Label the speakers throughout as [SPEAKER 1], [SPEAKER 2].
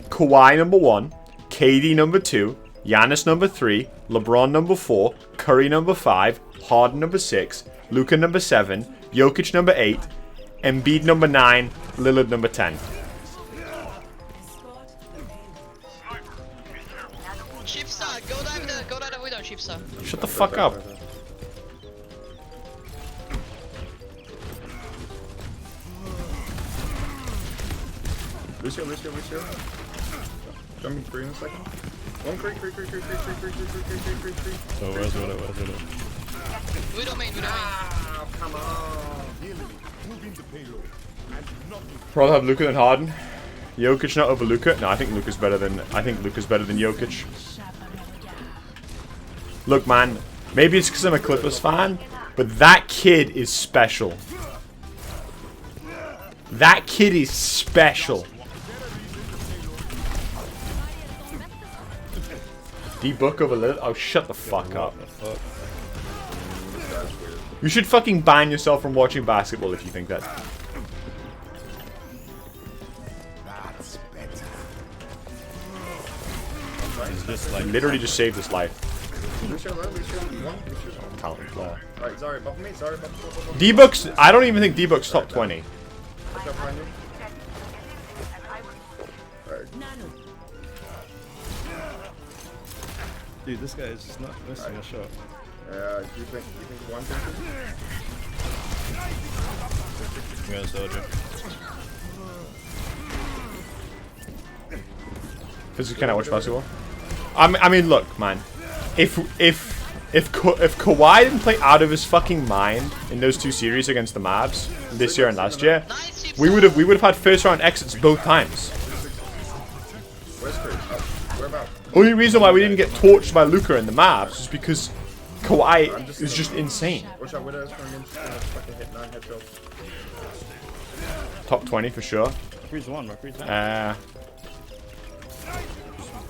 [SPEAKER 1] Kawhi number 1, KD number 2, Giannis number 3, LeBron number 4, Curry number 5, Harden number 6, Luka number 7, Jokic number 8, Embiid number 9, Lillard number 10.
[SPEAKER 2] Chipsa, go dive the window, Chipsa.
[SPEAKER 1] Shut the fuck up.
[SPEAKER 3] Lucio. Jumping 3 in a second. One creep.
[SPEAKER 4] So where's it?
[SPEAKER 2] Widow main.
[SPEAKER 3] Ah, come on.
[SPEAKER 1] Rather have Luka than Harden. Jokic not over Luka. No, I think Luka's better than Jokic. Look, man, maybe it's because I'm a Clippers fan, but that kid is special. That kid is special. D-Book over Lillard? Oh, shut the fuck up. You should fucking ban yourself from watching basketball if you think that.
[SPEAKER 4] Just like
[SPEAKER 1] Literally just saved his life.
[SPEAKER 3] Lucio.
[SPEAKER 1] Talented player.
[SPEAKER 3] Alright, sorry, buff me. Sorry, buff.
[SPEAKER 1] D-Book's, I don't even think D-Book's top 20.
[SPEAKER 3] Watch out behind you. Alright.
[SPEAKER 4] dude, this guy is just not missing a shot.
[SPEAKER 3] Do you think one thing?
[SPEAKER 4] I'm gonna soldier.
[SPEAKER 1] Because you cannot watch basketball. I mean, look, man. If Kawhi didn't play out of his fucking mind in those two series against the Mavs this year and last year, we would have had first round exits both times.
[SPEAKER 3] Where's Chris? Where about?
[SPEAKER 1] Only reason why we didn't get torched by Luka in the Mavs is because Kawhi is just insane.
[SPEAKER 3] Watch out, Widow's coming in. She's gonna fucking hit 9 headshots.
[SPEAKER 1] Top 20 for sure.
[SPEAKER 4] Freeze one.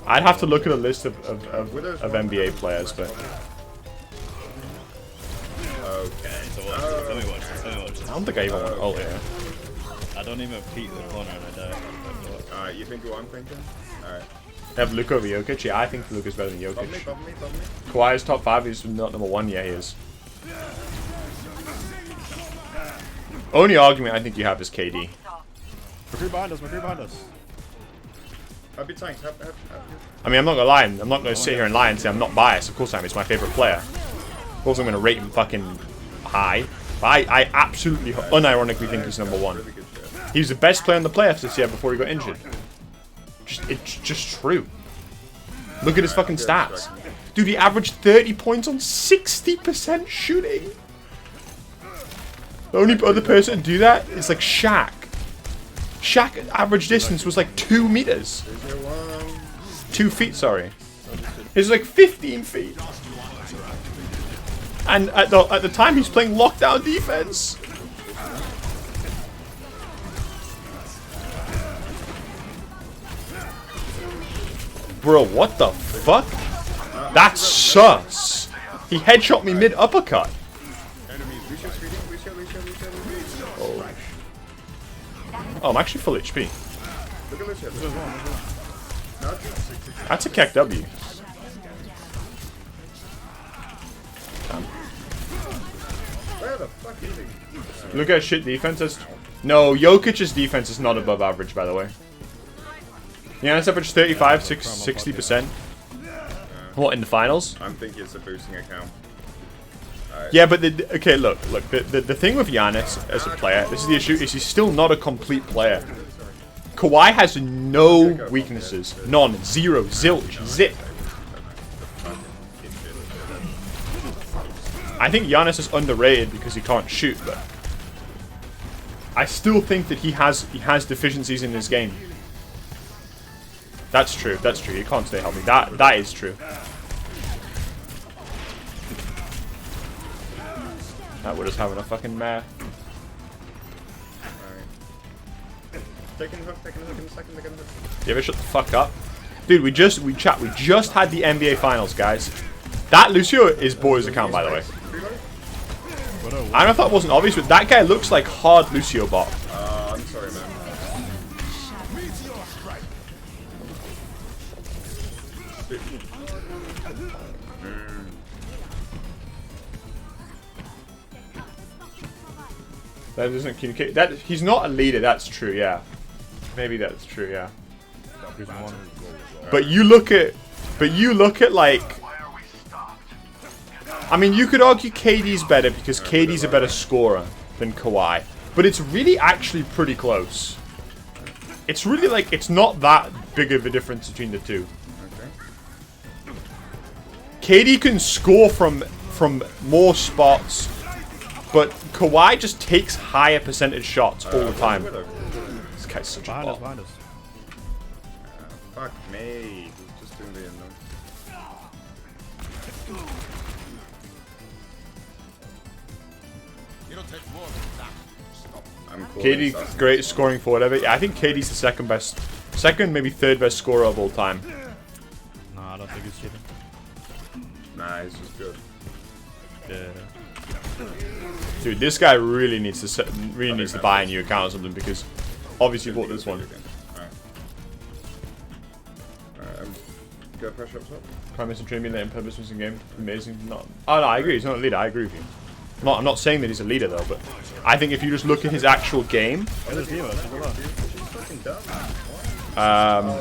[SPEAKER 1] I'd have to look at a list of NBA players, but
[SPEAKER 3] Okay.
[SPEAKER 4] So watch. Tell me watch.
[SPEAKER 1] I don't think I even want to ult here.
[SPEAKER 4] I don't even peek the corner and I die.
[SPEAKER 3] Alright, you think what I'm thinking? Alright.
[SPEAKER 1] They have Luka over Jokic. Yeah, I think Luka's better than
[SPEAKER 3] Bump me.
[SPEAKER 1] Jokic. Kawhi is top 5. He's not number 1. Yeah, he is. Only argument I think you have is KD.
[SPEAKER 4] McCree behind us.
[SPEAKER 3] I'll be tanked.
[SPEAKER 1] I mean, I'm not gonna lie. I'm not gonna sit here and lie and say I'm not biased. Of course I am. He's my favorite player. Of course I'm gonna rate him fucking high. But I absolutely, unironically think he's number 1. He was the best player in the playoffs this year before he got injured. It's just true. Look at his fucking stats. Dude, he averaged 30 points on 60% shooting. The only other person to do that is like Shaq. Shaq average distance was like 2 meters. 2 feet, sorry. It was like 15 feet. And at the time he's playing lockdown defense. Bro, what the fuck? That's sus. He headshot me mid uppercut. Oh, I'm actually full HP.
[SPEAKER 3] Look at Lucio.
[SPEAKER 1] That's a keck W.
[SPEAKER 3] Where the fuck is he?
[SPEAKER 1] Look at shit defenses. No, Jokic's defense is not above average, by the way. Yeah, it's average 35, 60%. What, in the finals?
[SPEAKER 3] I'm thinking it's a boosting account.
[SPEAKER 1] Yeah, but okay, look. The thing with Giannis as a player, this is the issue, is he's still not a complete player. Kawhi has no weaknesses, none, zero, zilch, zip. I think Giannis is underrated because he can't shoot, but I still think that he has deficiencies in his game. That's true. That's true. He can't stay healthy. That is true. That would just having a fucking mare.
[SPEAKER 3] Alright. Taking hook in a second, taking hook.
[SPEAKER 1] Yeah, but shut the fuck up. Dude, we just had the NBA finals, guys. That Lucio is Boy's account, by the way. I don't know if that wasn't obvious, but that guy looks like hard Lucio bot.
[SPEAKER 3] I'm sorry, man.
[SPEAKER 1] That doesn't communicate. That he's not a leader. That's true. Yeah, maybe that's true. Yeah. But you look at like. I mean, you could argue KD's better because KD's a better scorer than Kawhi, but it's really actually pretty close. It's really like it's not that big of a difference between the two. KD can score from more spots, but Kawhi just takes higher percentage shots all the time. This guy's such a bot.
[SPEAKER 4] Behind us.
[SPEAKER 3] Fuck me. He's just doing the unknown. I'm cool.
[SPEAKER 1] KD, great scoring for whatever. Yeah, I think KD's the second, maybe third best scorer of all time.
[SPEAKER 4] Nah, I don't think he's cheating.
[SPEAKER 3] Nah, he's just good.
[SPEAKER 4] Yeah.
[SPEAKER 1] Dude, this guy really needs to buy a new account or something because obviously bought this one.
[SPEAKER 3] Go pressure up top.
[SPEAKER 1] Prime Minister Training in purpose was in game. Amazing. No, I agree. He's not a leader. I agree with you. I'm not saying that he's a leader though, but I think if you just look at his actual game,
[SPEAKER 3] Oh,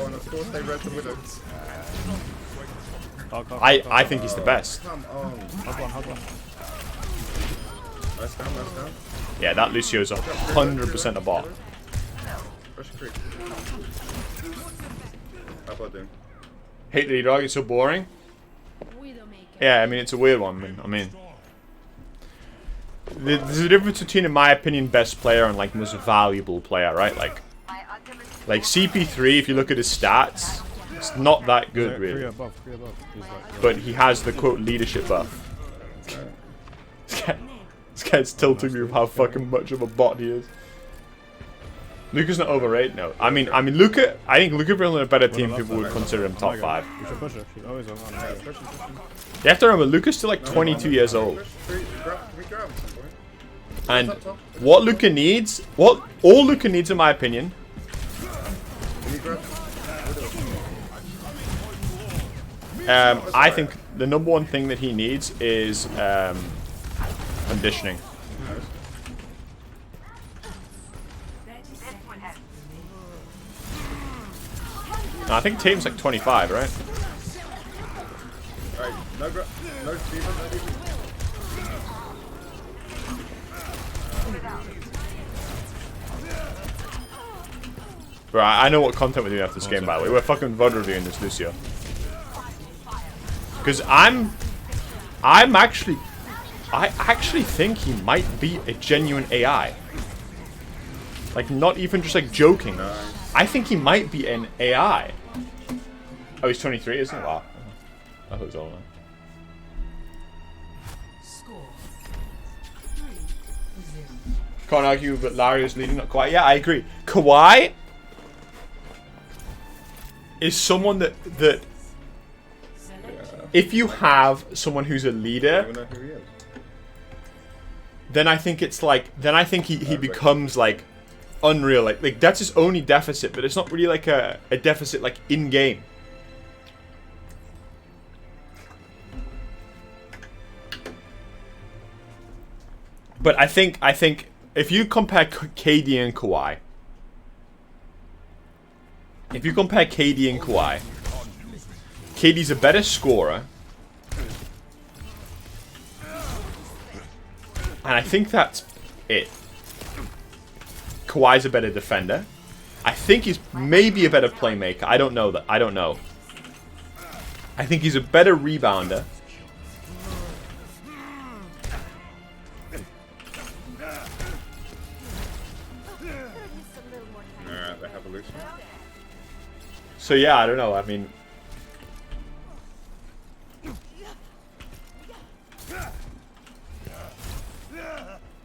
[SPEAKER 3] and of course they read the widow.
[SPEAKER 1] I think he's the best.
[SPEAKER 3] Come on.
[SPEAKER 4] Hug one.
[SPEAKER 3] Nice down.
[SPEAKER 1] Yeah, that Lucio's 100% a bot.
[SPEAKER 3] Pressure creep. How about Doom?
[SPEAKER 1] Hate the dog. It's so boring. Yeah, I mean it's a weird one. I mean, there's a difference between, in my opinion, best player and like most valuable player, right? Like CP3. If you look at his stats, it's not that good, really.
[SPEAKER 4] Three above.
[SPEAKER 1] But he has the quote leadership buff. This guy's tilting me with how fucking much of a bot he is. Luka's not overrated, no. I mean, Luka. I think Luka building a better team. People would consider him top 5.
[SPEAKER 4] We should push her. She's always on.
[SPEAKER 1] You have to remember, Luka's still like 22 years old. And what Luka needs, all Luka needs, in my opinion, I think the number one thing that he needs is conditioning. No, I think Tatum's like 25, right?
[SPEAKER 3] Alright, no Steven, no Steven.
[SPEAKER 1] Bro, I know what content we're doing after this game, by the way. We're fucking VOD reviewing this, Lucio. Because I actually think he might be a genuine AI. Like, not even just like joking. I think he might be an AI. Oh, he's 23, isn't he? Wow. I thought he was older. Can't argue, but Larry is leading, not quite. Yeah, I agree. Kawhi is someone that if you have someone who's a leader, then I think it's like, he becomes like unreal. Like that's his only deficit, but it's not really like a deficit like in game. But I think if you compare KD and Kawhi, KD's a better scorer, and I think that's it. Kawhi's a better defender. I think he's maybe a better playmaker. I don't know. I think he's a better rebounder. So yeah, I don't know. I mean,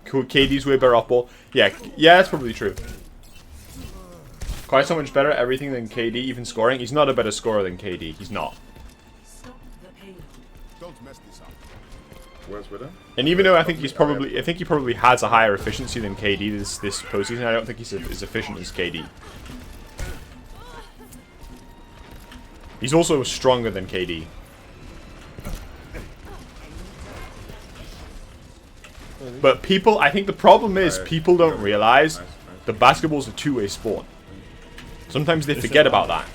[SPEAKER 1] KD's way better off ball. Yeah, that's probably true. Quite so much better at everything than KD, even scoring. He's not a better scorer than KD. He's not.
[SPEAKER 3] Where's Widow?
[SPEAKER 1] And even though I think he probably has a higher efficiency than KD this postseason, I don't think he's as efficient as KD. He's also stronger than KD. But people, I think the problem is people don't realize the basketball's a two-way sport. Sometimes they forget about that.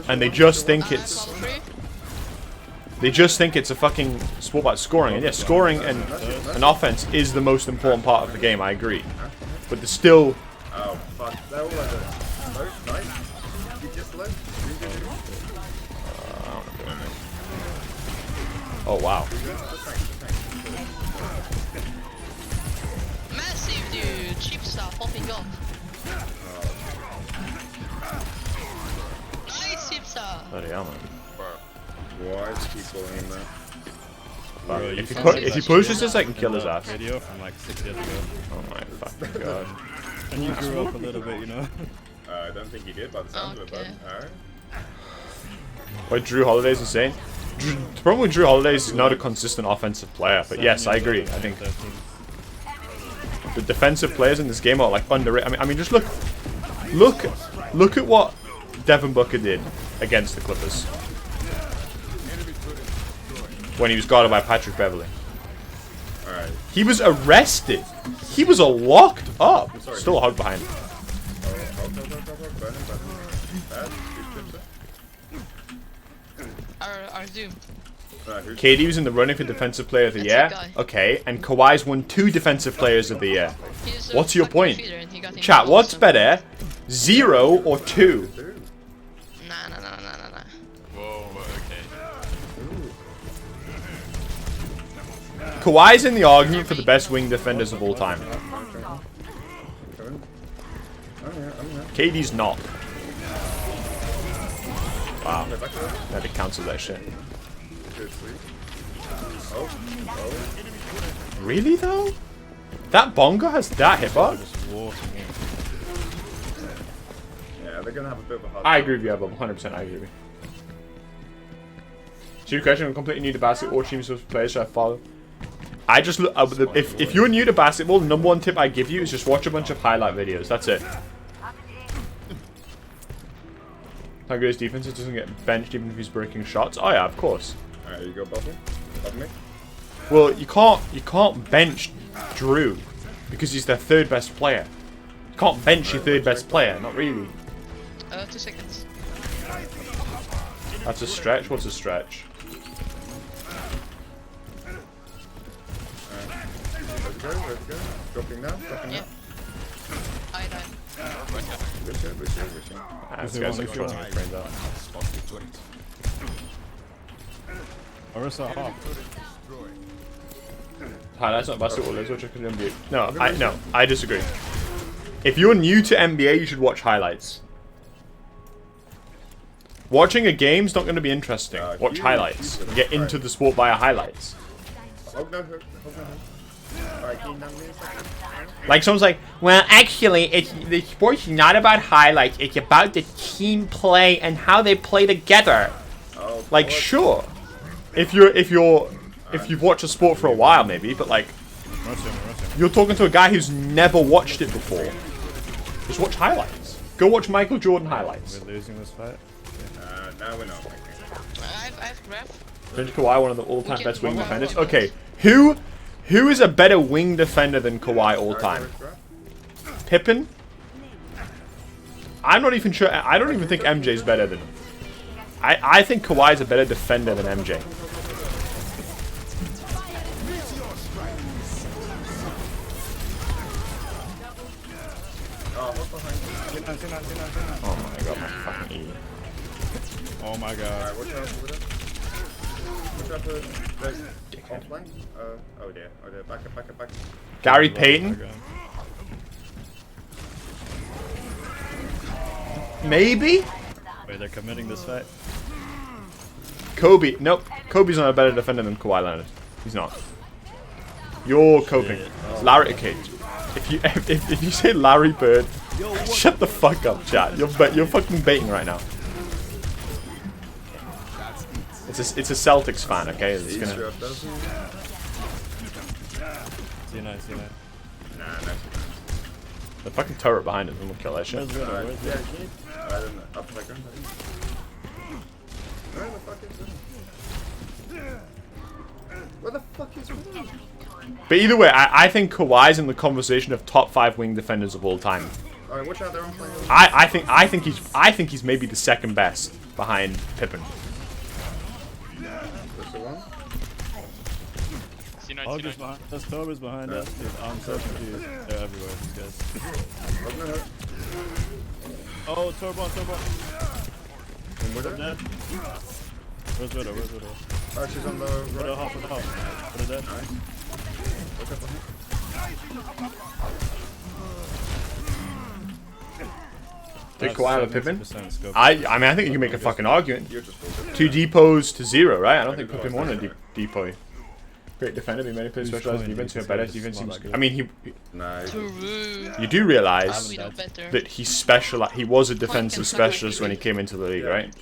[SPEAKER 1] And they just think it's... They just think it's a fucking sport about scoring. And yeah, scoring and offense is the most important part of the game, I agree. But there's still...
[SPEAKER 3] Oh, fuck. They're all like that. Oh, nice. You just left.
[SPEAKER 1] Oh, wow.
[SPEAKER 2] Massive, dude. Chipsa popping off. Nice, Chipsa.
[SPEAKER 1] Bloody hell, man.
[SPEAKER 3] Why is he pulling that?
[SPEAKER 1] Fuck.
[SPEAKER 4] Bro,
[SPEAKER 1] If he pushes this, I can kill his ass.
[SPEAKER 4] Video from like 6 years ago.
[SPEAKER 1] Oh my fucking god.
[SPEAKER 4] And you grew up a little bit, you know?
[SPEAKER 3] I don't think he did by the sound of it,
[SPEAKER 2] Okay.
[SPEAKER 3] but alright.
[SPEAKER 1] Wait, Drew Holiday's insane? The problem with Drew Holiday is he's not a consistent offensive player, but yes, I agree. I think the defensive players in this game are like underrated. I mean, just look at what Devin Booker did against the Clippers when he was guarded by Patrick Beverley.
[SPEAKER 3] Alright.
[SPEAKER 1] He was arrested. He was locked up. Still a hug behind him.
[SPEAKER 2] Our Doom.
[SPEAKER 1] KD was in the running for Defensive Player of the
[SPEAKER 2] That's
[SPEAKER 1] Year.
[SPEAKER 2] the guy.
[SPEAKER 1] Okay, and Kawhi's won 2 Defensive Players of the Year.
[SPEAKER 2] He's a
[SPEAKER 1] What's your
[SPEAKER 2] fucking
[SPEAKER 1] point?
[SPEAKER 2] feeder and he got him
[SPEAKER 1] Chat,
[SPEAKER 2] out,
[SPEAKER 1] what's
[SPEAKER 2] so-
[SPEAKER 1] better? 0 or 2?
[SPEAKER 2] Nah.
[SPEAKER 5] Whoa, okay.
[SPEAKER 1] Kawhi's in the argument for the best wing defenders of all time. KD's not. Wow. Had to cancel that shit. Really though? That bongo has that hitbox?
[SPEAKER 3] Yeah, they're gonna have a bit of a hard
[SPEAKER 1] I agree with you, Abel. 100% I agree with you. So your question, I'm completely new to basketball. Teams of players should I follow? I just look. If you're new to basketball, the #1 tip I give you is just watch a bunch of highlight videos. That's it. How good is defense? It doesn't get benched even if he's breaking shots. Oh yeah, of course.
[SPEAKER 3] Alright, you go bubble. Bubble me.
[SPEAKER 1] Well, you can't bench Drew because he's their 3rd best player. You can't bench your 3rd best player. Not really.
[SPEAKER 2] 2 seconds.
[SPEAKER 1] That's a stretch. What's a stretch?
[SPEAKER 3] Let's go. Dropping now.
[SPEAKER 2] Yeah. I died.
[SPEAKER 3] Wishing.
[SPEAKER 1] Ah, this guy's like throwing his brains out.
[SPEAKER 4] Orisa off.
[SPEAKER 1] Highlights not basketball. Let's watch NBA. No, I disagree. If you're new to NBA, you should watch highlights. Watching a game's not going to be interesting. Watch highlights. Get into the sport via highlights.
[SPEAKER 3] Oh no, Alright, can you number me a second?
[SPEAKER 1] Like someone's like, well, actually, the sport's not about highlights. It's about the team play and how they play together.
[SPEAKER 3] Oh,
[SPEAKER 1] Like, sure, if you've watched a sport for a while, maybe, but like, you're talking to a guy who's never watched it before. Just watch highlights. Go watch Michael Jordan highlights.
[SPEAKER 4] We're losing this fight.
[SPEAKER 3] now we're not.
[SPEAKER 2] I've grabbed.
[SPEAKER 1] Vince Kawhi, one of the all-time best wing
[SPEAKER 2] Kawhi.
[SPEAKER 1] defenders. Okay, who is a better wing defender than Kawhi all-time? Pippen? I'm not even sure. I don't even think MJ's better than him. I think Kawhi's a better defender than MJ. Oh my god, my fucking idiot.
[SPEAKER 4] Oh my god.
[SPEAKER 3] Watch out for the offline. Oh dear. Back up.
[SPEAKER 1] Gary Payton? Maybe?
[SPEAKER 4] Wait, they're committing this fight?
[SPEAKER 1] Kobe. Nope. Kobe's not a better defender than Kawhi Leonard. He's not. You're coping. Larry, okay. If you say Larry Bird, shut the fuck up, chat. You're fucking baiting right now. It's a Celtics fan, okay? It's gonna.
[SPEAKER 4] C9.
[SPEAKER 3] Nah, no.
[SPEAKER 1] The fucking turret behind him. I'm gonna kill that shit.
[SPEAKER 4] Where's Dorado? Where's
[SPEAKER 3] Yeah,
[SPEAKER 4] Dorado?
[SPEAKER 3] can you? I don't know. Up second. Where the fuck is Ray?
[SPEAKER 1] But either way, I think Kawhi's in the conversation of top 5 wing defenders of all time.
[SPEAKER 3] Alright, watch out, they're on play.
[SPEAKER 1] I think he's maybe the second best behind Pippen.
[SPEAKER 3] What's the one?
[SPEAKER 5] C9,
[SPEAKER 4] August
[SPEAKER 5] C9.
[SPEAKER 4] behind us. Tober's behind us. Dude, I'm so confused. They're everywhere, these guys.
[SPEAKER 3] Oh, no.
[SPEAKER 4] Oh, Torbo.
[SPEAKER 3] One widow?
[SPEAKER 4] Dead. Where's Widow?
[SPEAKER 3] Oh, she's on the
[SPEAKER 4] Widow,
[SPEAKER 3] right.
[SPEAKER 4] hop. Widow dead.
[SPEAKER 3] Nice. Look up behind.
[SPEAKER 1] Take Kawhi over Pippen.
[SPEAKER 4] 70% scope.
[SPEAKER 1] I mean, I think you can make a fucking argument.
[SPEAKER 3] You're just bullshit.
[SPEAKER 1] 2 depots to 0, right? I don't think Pippen won a depot. Great defender, he many players specialized in defense, have better defense. I mean, he.
[SPEAKER 3] Nice.
[SPEAKER 2] Too rude.
[SPEAKER 1] You do realize
[SPEAKER 2] We know better.
[SPEAKER 1] that he was a defensive specialist when he came into the league, right?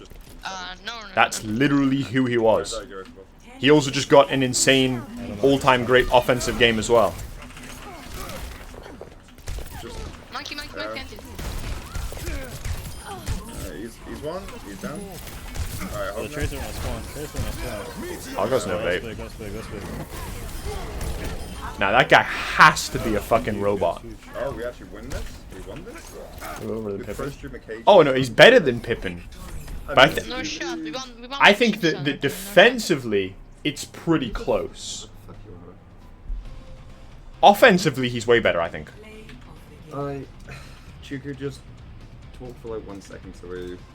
[SPEAKER 2] No.
[SPEAKER 1] That's literally who he was. He also just got an insane, all-time great offensive game as well.
[SPEAKER 2] Monkey.
[SPEAKER 3] He's one. He's down. Alright,
[SPEAKER 4] The
[SPEAKER 3] hold on.
[SPEAKER 4] Tracer on spawn.
[SPEAKER 1] I'll go no vape.
[SPEAKER 4] Go split.
[SPEAKER 1] Now that guy has to be a fucking robot.
[SPEAKER 3] Oh, we actually win this? We won this?
[SPEAKER 1] Over the
[SPEAKER 3] With
[SPEAKER 1] Pippen.
[SPEAKER 3] first stream occasion.
[SPEAKER 1] Oh no, he's better than Pippen. But
[SPEAKER 2] No shot. We won.
[SPEAKER 1] I think that defensively, it's pretty close.
[SPEAKER 3] Fuck you, bro.
[SPEAKER 1] Offensively, he's way better, I think.
[SPEAKER 3] Chuku just talk for like 1 second so we